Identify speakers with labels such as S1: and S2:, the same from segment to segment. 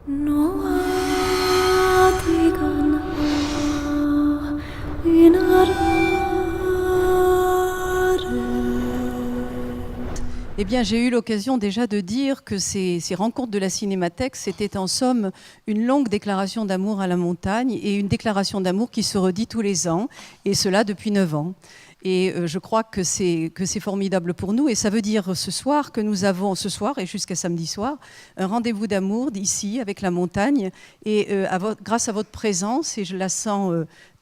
S1: Eh bien, j'ai eu l'occasion déjà de dire que ces rencontres de la Cinémathèque, c'était en somme une longue déclaration d'amour à la montagne et une déclaration d'amour qui se redit tous les ans, et cela depuis 9 ans. Et je crois que c'est formidable pour nous. Et ça veut dire ce soir que nous avons, ce soir et jusqu'à samedi soir, un rendez-vous d'amour ici avec la montagne. Et grâce à votre présence, et je la sens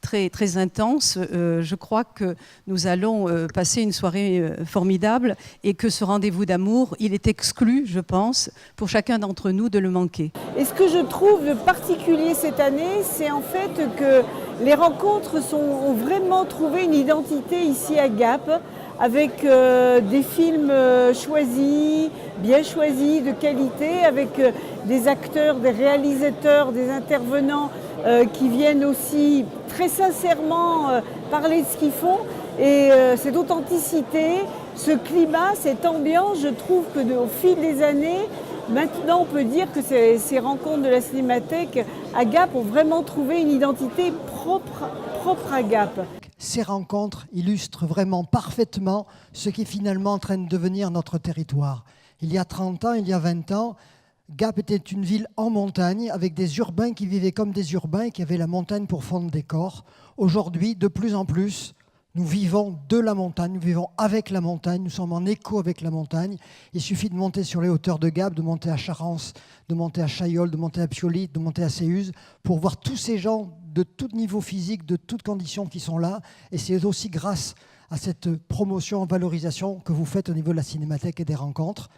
S1: très, très intense, je crois que nous allons passer une soirée formidable et que ce rendez-vous d'amour, il est exclu, je pense, pour chacun d'entre nous de le manquer.
S2: Et ce que je trouve de particulier cette année, c'est en fait que les rencontres ont vraiment trouvé une identité ici à Gap, avec des films choisis, bien choisis, de qualité, avec des acteurs, des réalisateurs, des intervenants qui viennent aussi très sincèrement parler de ce qu'ils font. Et cette authenticité, ce climat, cette ambiance, je trouve qu'au fil des années, maintenant on peut dire que ces rencontres de la Cinémathèque à Gap ont vraiment trouvé une identité propre à Gap.
S3: Ces rencontres illustrent vraiment parfaitement ce qui est finalement en train de devenir notre territoire. Il y a 30 ans, il y a 20 ans, Gap était une ville en montagne avec des urbains qui vivaient comme des urbains et qui avaient la montagne pour fond de décor. Aujourd'hui, de plus en plus, nous vivons de la montagne, nous vivons avec la montagne, nous sommes en écho avec la montagne. Il suffit de monter sur les hauteurs de Gap, de monter à Charance, de monter à Chaillol, de monter à Piolit, de monter à Séuse, pour voir tous ces gens de tout niveau physique, de toutes conditions qui sont là. Et c'est aussi grâce à cette promotion, valorisation que vous faites au niveau de la Cinémathèque et des rencontres.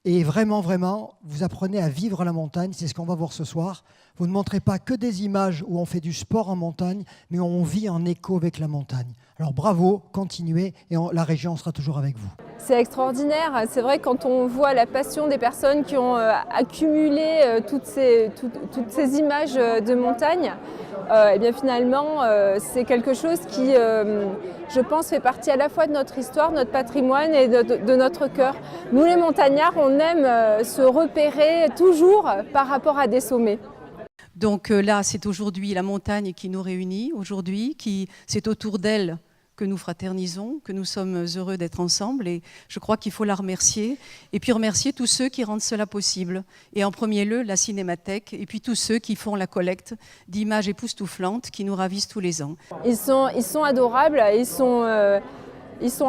S3: Et vraiment, vraiment, vous apprenez à vivre la montagne, c'est ce qu'on va voir ce soir. Vous ne montrez pas que des images où on fait du sport en montagne, mais on vit en écho avec la montagne. Alors bravo, continuez, et la région sera toujours avec vous.
S4: C'est extraordinaire, c'est vrai quand on voit la passion des personnes qui ont accumulé toutes ces images de montagne, et bien finalement c'est quelque chose qui, je pense, fait partie à la fois de notre histoire, notre patrimoine et de notre cœur. Nous les montagnards, on aime se repérer toujours par rapport à des sommets.
S1: Donc là, c'est aujourd'hui la montagne qui nous réunit, aujourd'hui, c'est autour d'elle que nous fraternisons, que nous sommes heureux d'être ensemble, et je crois qu'il faut la remercier, et puis remercier tous ceux qui rendent cela possible, et en premier lieu la Cinémathèque, et puis tous ceux qui font la collecte d'images époustouflantes qui nous ravissent tous les ans.
S4: Ils sont adorables, ils sont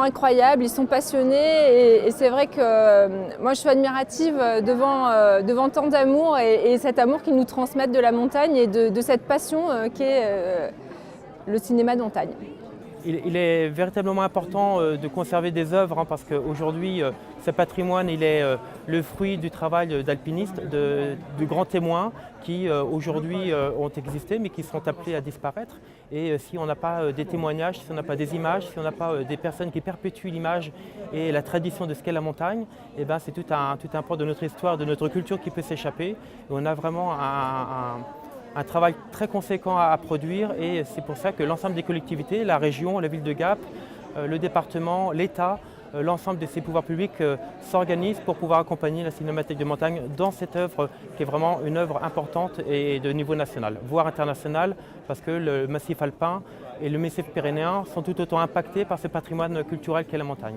S4: incroyables, ils sont passionnés, et c'est vrai que moi je suis admirative devant tant d'amour et cet amour qu'ils nous transmettent de la montagne et de cette passion qu'est le cinéma de montagne.
S5: Il est véritablement important de conserver des œuvres parce qu'aujourd'hui, ce patrimoine il est le fruit du travail d'alpinistes, de grands témoins qui aujourd'hui ont existé mais qui sont appelés à disparaître. Et si on n'a pas des témoignages, si on n'a pas des images, si on n'a pas des personnes qui perpétuent l'image et la tradition de ce qu'est la montagne, eh ben c'est tout un pan de notre histoire, de notre culture qui peut s'échapper. Et on a vraiment un travail très conséquent à produire et c'est pour ça que l'ensemble des collectivités, la région, la ville de Gap, le département, l'État, l'ensemble de ces pouvoirs publics s'organisent pour pouvoir accompagner la Cinémathèque de montagne dans cette œuvre qui est vraiment une œuvre importante et de niveau national, voire international, parce que le massif alpin et le massif pyrénéen sont tout autant impactés par ce patrimoine culturel qu'est la montagne.